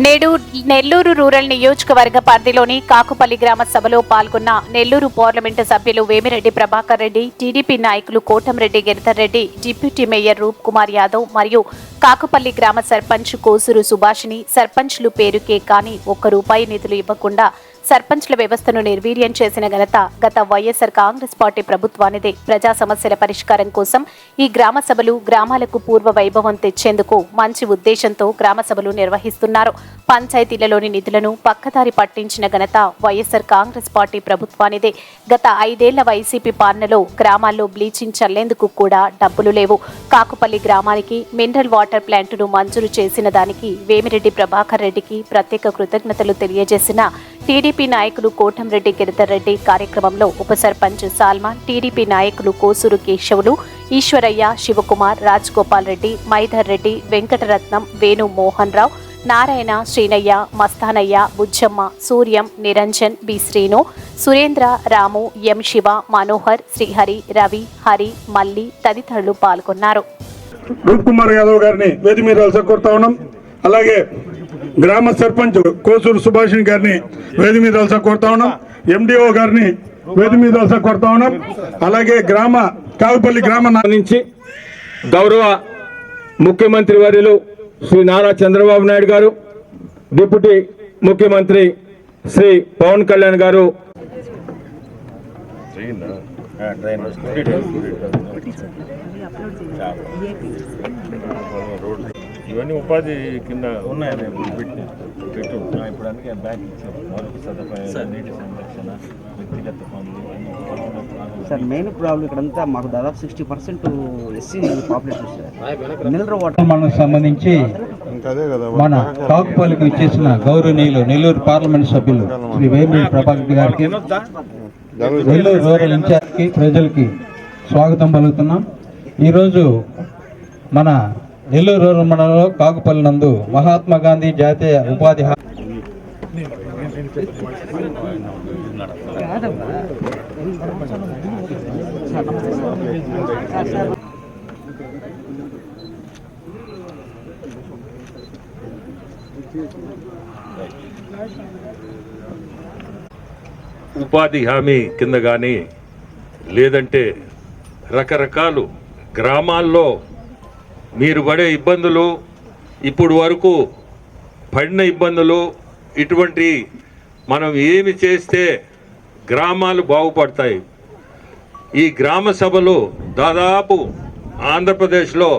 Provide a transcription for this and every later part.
నేడు నెల్లూరు రూరల్ నియోజకవర్గ పరిధిలోని కాకుపల్లి గ్రామ సభలో పాల్గొన్న నెల్లూరు పార్లమెంటు సభ్యులు వేమిరెడ్డి ప్రభాకర్ రెడ్డి, టీడీపీ నాయకులు కోటంరెడ్డి గిరిధర్ రెడ్డి, డిప్యూటీ మేయర్ రూప్ కుమార్ యాదవ్ మరియు కాకుపల్లి గ్రామ సర్పంచ్ కోసూరు సుభాషిణి సర్పంచ్లు పేరుకే కానీ ₹1 నిధులు ఇవ్వకుండా సర్పంచ్ల వ్యవస్థను నిర్వీర్యం చేసిన ఘనత గత వైఎస్ఆర్ కాంగ్రెస్ పార్టీ ప్రభుత్వానిదే. ప్రజా సమస్యల పరిష్కారం కోసం ఈ గ్రామ సభలు గ్రామాలకు పూర్వ వైభవం తెచ్చేందుకు మంచి ఉద్దేశంతో గ్రామ సభలు నిర్వహిస్తున్నారు. పంచాయతీలలోని నిధులను పక్కదారి పట్టించిన ఘనత వైఎస్ఆర్ కాంగ్రెస్ పార్టీ ప్రభుత్వానిదే. గత 5 ఏళ్ల వైసీపీ పాలనలో గ్రామాల్లో బ్లీచింగ్ చల్లేందుకు కూడా డబ్బులు లేవు. కాకుపల్లి గ్రామానికి మినరల్ వాటర్ ప్లాంటును మంజూరు చేసిన దానికి వేమిరెడ్డి ప్రభాకర్ రెడ్డికి ప్రత్యేక కృతజ్ఞతలు తెలియజేసిన టీడీపీ నాయకులు కోటంరెడ్డి గిరిధర్ రెడ్డి కార్యక్రమంలో ఉప సర్పంచ్ సాల్మాన్, టీడీపీ నాయకులు కోసూరు కేశవులు, ఈశ్వరయ్య, శివకుమార్, రాజ్గోపాల్ రెడ్డి, మైధర్ రెడ్డి, వెంకటరత్నం, వేణు మోహన్ రావు, నారాయణ, శ్రీనయ్య, మస్తానయ్య, బుజ్జమ్మ, సూర్యం, నిరంజన్, బి శ్రీను, సురేంద్ర, రాము, ఎం శివ, మనోహర్, శ్రీహరి, రవి, హరి, మల్లి తదితరులు పాల్గొన్నారు. రూప్ కుమార్ యాదవ్ గారిని వేదిక మీద కోరుతా ఉన్నాం. అలాగే గ్రామ సర్పంచ్ కోసూరు సుభాషిణి గారిని వేదిక మీద కోరుతా ఉన్నాం. ఎండిఓ గారిని వేదిక మీద కోరుతా ఉన్నాం. అలాగే కాకుపల్లి గ్రామ నుంచి గౌరవ ముఖ్యమంత్రి వర్యులు శ్రీ నారా చంద్రబాబు నాయుడు గారు, డిప్యూటీ ముఖ్యమంత్రి శ్రీ పవన్ కళ్యాణ్ గారు ఇవన్నీ ఉపాధి కింద ఉన్నాయని పెట్టు ఇప్పుడు అందుకే బ్యాంక్ ఇచ్చారు. మౌలిక సదుపాయాలు, నీటి సంరక్షణ, వ్యక్తిగత పనులు. సార్ మెయిన్ ప్రాబ్లం ఇక్కడంతా మాకు దాదాపు 60% SC population sir. Mineral water మనకు సంబంధించి మన కాకుపల్లికి ఇచ్చేసిన గౌరవనీయులు నెల్లూరు పార్లమెంట్ సభ్యులు శ్రీ వేమిరెడ్డి ప్రభాకర్ గారికి, నెల్లూరు రూరల్ ఇన్ఛార్జ్కి, ప్రజలకి స్వాగతం పలుకుతున్నాం. ఈరోజు మన నెల్లూరు రూరల్ మండలంలో కాకుపల్లి నందు మహాత్మా గాంధీ జాతీయ ఉపాధి ఉపాధి హామీ కింద కానీ లేదంటే రకరకాలు గ్రామాల్లో మీరు పడే ఇబ్బందులు, ఇప్పుడు వరకు పడిన ఇబ్బందులు, ఇటువంటి మనం ఏమి చేస్తే గ్రామాలు బాగుపడతాయి. ఈ గ్రామ సభలు దాదాపు ఆంధ్రప్రదేశ్లో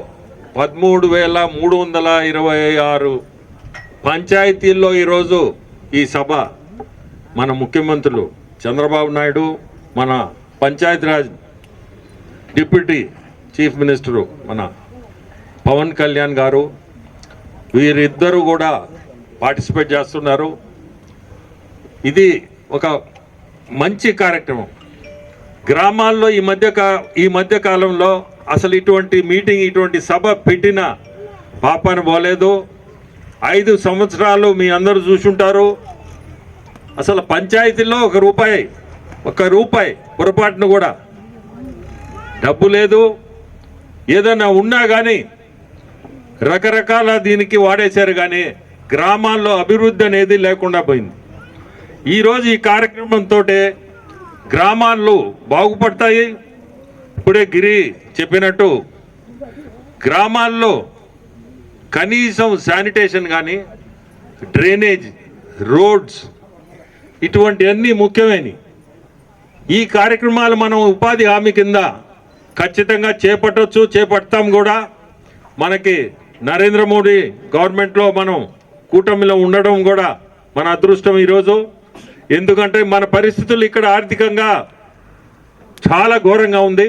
13,326 పంచాయతీల్లో ఈరోజు ఈ సభ మన ముఖ్యమంత్రులు చంద్రబాబు నాయుడు, మన పంచాయతీరాజ్ డిప్యూటీ చీఫ్ మినిస్టరు మన పవన్ కళ్యాణ్ గారు, వీరిద్దరూ కూడా పార్టిసిపేట్ చేస్తున్నారు. ఇది ఒక మంచి కార్యక్రమం. గ్రామాల్లో ఈ మధ్య కాలంలో అసలు ఇటువంటి మీటింగ్, ఇటువంటి సభ పెట్టిన పాపాన పోలేదు. 5 సంవత్సరాలు మీ అందరూ చూసుంటారు. అసలు పంచాయతీల్లో ఒక్క రూపాయి పొరపాటును కూడా డబ్బు లేదు. ఏదైనా ఉన్నా కానీ రకరకాల దీనికి వాడేశారు, కానీ గ్రామాల్లో అభివృద్ధి అనేది లేకుండా పోయింది. ఈరోజు ఈ కార్యక్రమంతో గ్రామాలు బాగుపడతాయి. ఇప్పుడే గిరి చెప్పినట్టు గ్రామాల్లో కనీసం శానిటేషన్ కానీ, డ్రైనేజ్, రోడ్స్, ఇటువంటివన్నీ ముఖ్యమైనవి. ఈ కార్యక్రమాలు మనం ఉపాధి హామీ కింద ఖచ్చితంగా చేపడతాం కూడా. మనకి నరేంద్ర మోడీ గవర్నమెంట్లో మనం కూటమిలో ఉండడం కూడా మన అదృష్టం ఈరోజు. ఎందుకంటే మన పరిస్థితులు ఇక్కడ ఆర్థికంగా చాలా ఘోరంగా ఉంది.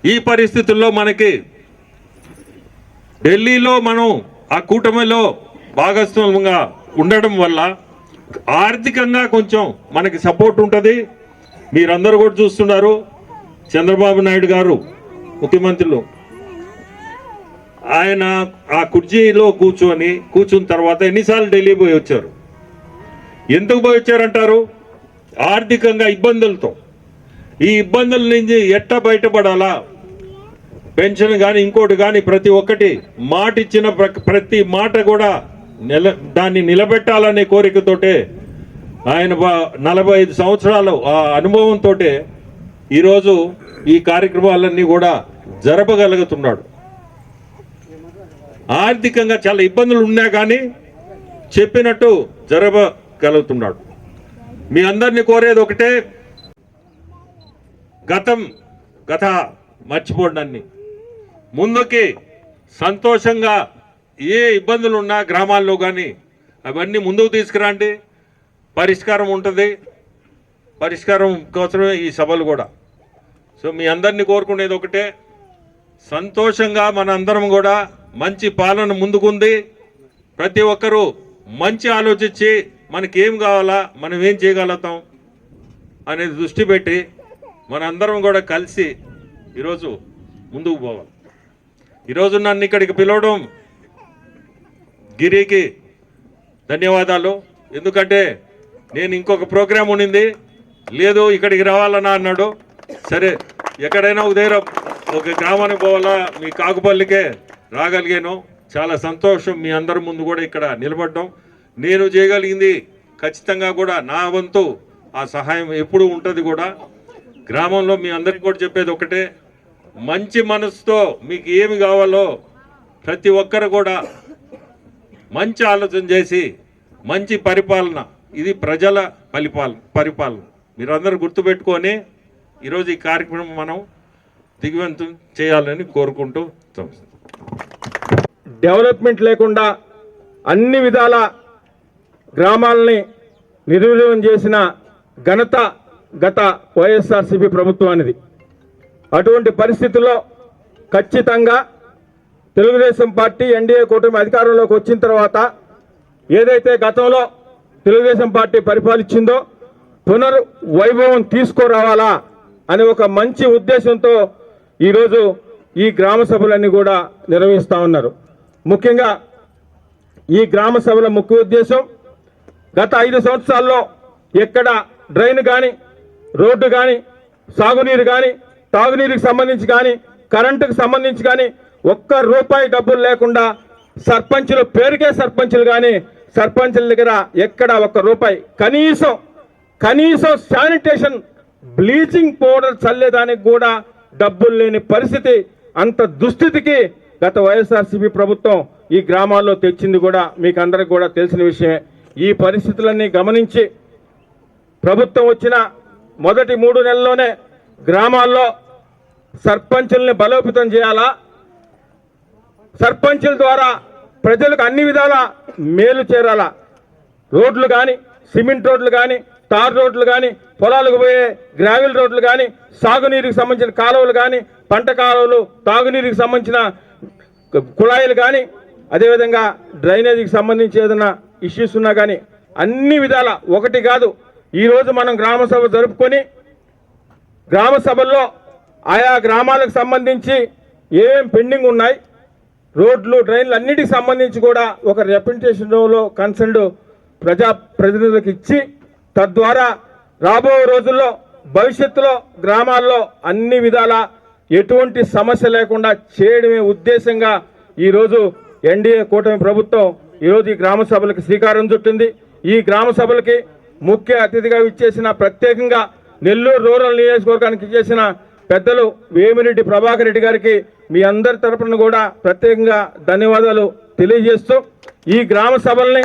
ఈ పరిస్థితుల్లో మనకి ఢిల్లీలో మనం ఆ కూటమిలో భాగస్వామ్యంగా ఉండడం వల్ల ఆర్థికంగా కొంచెం మనకి సపోర్ట్ ఉంటుంది. మీరందరూ కూడా చూస్తున్నారు, చంద్రబాబు నాయుడు గారు ముఖ్యమంత్రులు, ఆయన ఆ కుర్చీలో కూర్చున్న తర్వాత ఎన్నిసార్లు ఢిల్లీ పోయి వచ్చారు. ఎందుకు పోయి వచ్చారంటారు? ఆర్థికంగా ఇబ్బందులతో. ఈ ఇబ్బందుల నుంచి ఎట్లా బయటపడాలా, పెన్షన్ కానీ ఇంకోటి కానీ ప్రతి ఒక్కటి మాట ఇచ్చిన ప్రతి మాట కూడా దాన్ని నిలబెట్టాలనే కోరికతోటే ఆయన 45 సంవత్సరాలు ఆ అనుభవంతో ఈరోజు ఈ కార్యక్రమాలన్నీ కూడా జరపగలుగుతున్నాడు. ఆర్థికంగా చాలా ఇబ్బందులు ఉన్నా కానీ చెప్పినట్టు జరపగలుగుతున్నాడు. మీ అందరినీ కోరేది ఒకటే, గత మర్చిపోండి, ముందుకి సంతోషంగా ఏ ఇబ్బందులు ఉన్నా గ్రామాల్లో కానీ అవన్నీ ముందుకు తీసుకురండి. పరిష్కారం ఉంటుంది. పరిష్కారం కోసమే ఈ సభలు కూడా. సో మీ అందరినీ కోరుకునేది ఒకటే, సంతోషంగా మన అందరం కూడా మంచి పాలన ముందుకుంది. ప్రతి ఒక్కరూ మంచి ఆలోచించి మనకేం కావాలా, మనం ఏం చేయగలుగుతాం అనేది దృష్టి పెట్టి మనందరం కూడా కలిసి ఈరోజు ముందుకు పోవాలి. ఈరోజు నన్ను ఇక్కడికి పిలవడం గిరికి ధన్యవాదాలు. ఎందుకంటే నేను ఇంకొక ప్రోగ్రాం ఉండింది, లేదు ఇక్కడికి రావాలన్నా అన్నాడు. సరే ఎక్కడైనా ఒక గ్రామానికి పోవాలా, మీ కాకుపల్లికే రాగలిగాను. చాలా సంతోషం మీ అందరి ముందు కూడా ఇక్కడ నిలబడ్డం. నేను చేయగలిగింది ఖచ్చితంగా కూడా నా వంతు ఆ సహాయం ఎప్పుడు ఉంటుంది కూడా. గ్రామంలో మీ అందరికీ కూడా చెప్పేది ఒకటే, మంచి మనసుతో మీకు ఏమి కావాలో ప్రతి ఒక్కరు కూడా మంచి ఆలోచన చేసి మంచి పరిపాలన, ఇది ప్రజల పరిపాలన మీరందరూ గుర్తుపెట్టుకొని ఈరోజు ఈ కార్యక్రమం మనం దిగ్విజయం చేయాలని కోరుకుంటూ డెవలప్మెంట్ లేకుండా అన్ని విధాల గ్రామాలని నిర్వీర్యం చేసిన ఘనత గత వైఎస్ఆర్సీపీ ప్రభుత్వానిది. అటువంటి పరిస్థితుల్లో ఖచ్చితంగా తెలుగుదేశం పార్టీ ఎన్డీఏ కూటమి అధికారంలోకి వచ్చిన తర్వాత ఏదైతే గతంలో తెలుగుదేశం పార్టీ పరిపాలించిందో పునర్వైభవం తీసుకురావాలా అనే ఒక మంచి ఉద్దేశంతో ఈరోజు ఈ గ్రామ సభలన్నీ కూడా నిర్వహిస్తూ ఉన్నారు. ముఖ్యంగా ఈ గ్రామ సభల ముఖ్య ఉద్దేశం, గత 5 సంవత్సరాల్లో ఎక్కడ డ్రైన్ కానీ, రోడ్డు కానీ, సాగునీరు కానీ, తాగునీరుకి సంబంధించి కానీ, కరెంటుకు సంబంధించి కానీ ఒక్క రూపాయి డబ్బులు లేకుండా సర్పంచులు, పేరుకే సర్పంచులు కానీ సర్పంచుల దగ్గర ఎక్కడ ఒక్క రూపాయి, కనీసం శానిటేషన్ బ్లీచింగ్ పౌడర్ చల్లేదానికి కూడా డబ్బులు లేని పరిస్థితి, అంత దుస్థితికి గత వైఎస్ఆర్సీపీ ప్రభుత్వం ఈ గ్రామాల్లో తెచ్చింది కూడా మీకు అందరికి కూడా తెలిసిన విషయమే. ఈ పరిస్థితులన్నీ గమనించి ప్రభుత్వం వచ్చిన మొదటి 3 నెలల్లోనే గ్రామాల్లో సర్పంచుల్ని బలోపేతం చేయాలా, సర్పంచుల ద్వారా ప్రజలకు అన్ని విధాల మేలు చేరాలా, రోడ్లు కానీ, సిమెంట్ రోడ్లు కానీ, తార్ రోడ్లు కానీ, పొలాలకు పోయే గ్రావెల్ రోడ్లు కానీ, సాగునీరుకి సంబంధించిన కాలువలు కానీ, పంట కాలువలు, తాగునీరుకి సంబంధించిన కుళాయిలు కానీ, అదేవిధంగా డ్రైనేజీకి సంబంధించి ఏదైనా ఇష్యూస్ ఉన్నా కానీ అన్ని విధాల ఒకటి కాదు. ఈరోజు మనం గ్రామ సభ జరుపుకొని గ్రామ సభల్లో ఆయా గ్రామాలకు సంబంధించి ఏమేం పెండింగ్ ఉన్నాయి, రోడ్లు, డ్రైన్లు అన్నిటికి సంబంధించి కూడా ఒక రిప్రజెంటేషన్లో కన్సర్న్డ్ ప్రజాప్రతినిధులకు ఇచ్చి తద్వారా రాబో రోజుల్లో భవిష్యత్తులో గ్రామాల్లో అన్ని విధాల ఎటువంటి సమస్య లేకుండా చేయడమే ఉద్దేశంగా ఈరోజు ఎన్డీఏ కూటమి ప్రభుత్వం ఈరోజు ఈ గ్రామ సభలకు శ్రీకారం చుట్టింది. ఈ గ్రామ సభలకి ముఖ్య అతిథిగా ఇచ్చేసిన, ప్రత్యేకంగా నెల్లూరు రూరల్ నియోజకవర్గానికి ఇచ్చేసిన పెద్దలు వేమిరెడ్డి ప్రభాకర్ రెడ్డి గారికి మీ అందరి తరపున కూడా ప్రత్యేకంగా ధన్యవాదాలు తెలియజేస్తూ, ఈ గ్రామ సభల్ని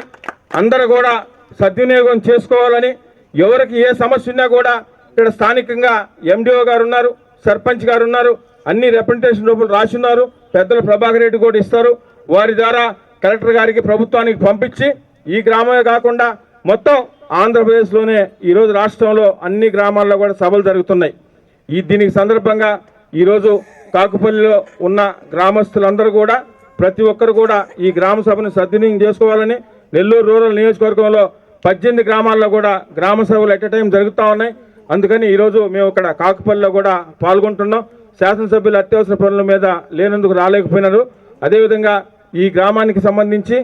అందరూ కూడా సద్వినియోగం చేసుకోవాలని, ఎవరికి ఏ సమస్య ఉన్నా కూడా ఇక్కడ స్థానికంగా ఎండిఓ గారు ఉన్నారు, సర్పంచ్ గారు ఉన్నారు, అన్ని రిప్రజెంటేషన్ రూపంలో రాసున్నారు, పెద్దలు ప్రభాకర్ రెడ్డి కూడా ఇస్తారు. వారి ద్వారా కలెక్టర్ గారికి, ప్రభుత్వానికి పంపించి ఈ గ్రామమే కాకుండా మొత్తం ఆంధ్రప్రదేశ్లోనే ఈరోజు రాష్ట్రంలో అన్ని గ్రామాల్లో కూడా సభలు జరుగుతున్నాయి. దీనికి సందర్భంగా ఈరోజు కాకుపల్లిలో ఉన్న గ్రామస్తులందరూ కూడా ప్రతి ఒక్కరు కూడా ఈ గ్రామ సభను సద్వినియోగం చేసుకోవాలని, నెల్లూరు రూరల్ నియోజకవర్గంలో 18 గ్రామాల్లో కూడా గ్రామ సభలు ఎట్ ఎ టైం జరుగుతూ ఉన్నాయి. అందుకని ఈరోజు మేము ఇక్కడ కాకుపల్లిలో కూడా పాల్గొంటున్నాం. శాసనసభ్యులు అత్యవసర పనుల మీద లేనందుకు రాలేకపోయినారు. అదేవిధంగా ఈ గ్రామానికి సంబంధించి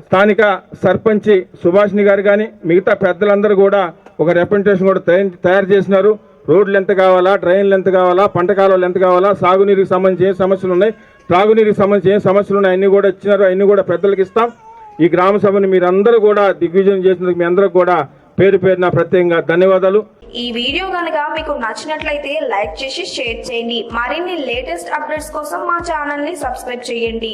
స్థానిక సర్పంచి సుభాష్ని గారు కానీ మిగతా పెద్దలందరూ కూడా ఒక రిప్రజెంటేషన్ కూడా తయారు చేసినారు. రోడ్లు ఎంత కావాలా, డ్రైన్లు ఎంత కావాలా, పంట కాలువలు ఎంత కావాలా, సాగునీరుకి సంబంధించి ఏ సమస్యలు ఉన్నాయి, త్రాగునీరుకి సంబంధించి ఏ సమస్యలు ఉన్నాయి అన్నీ కూడా ఇచ్చినారు. అన్నీ కూడా పెద్దలకు ఇస్తాం. ఈ గ్రామ సభని మీరందరూ కూడా దిగ్విజయం చేసినందుకు మీ అందరూ కూడా పేరు పేరున ప్రత్యేకంగా ధన్యవాదాలు. ఈ వీడియో కనుక మీకు నచ్చినట్లయితే లైక్ చేసి షేర్ చేయండి. మరిన్ని లేటెస్ట్ అప్డేట్స్ కోసం మా ఛానల్ ని సబ్స్క్రైబ్ చేయండి.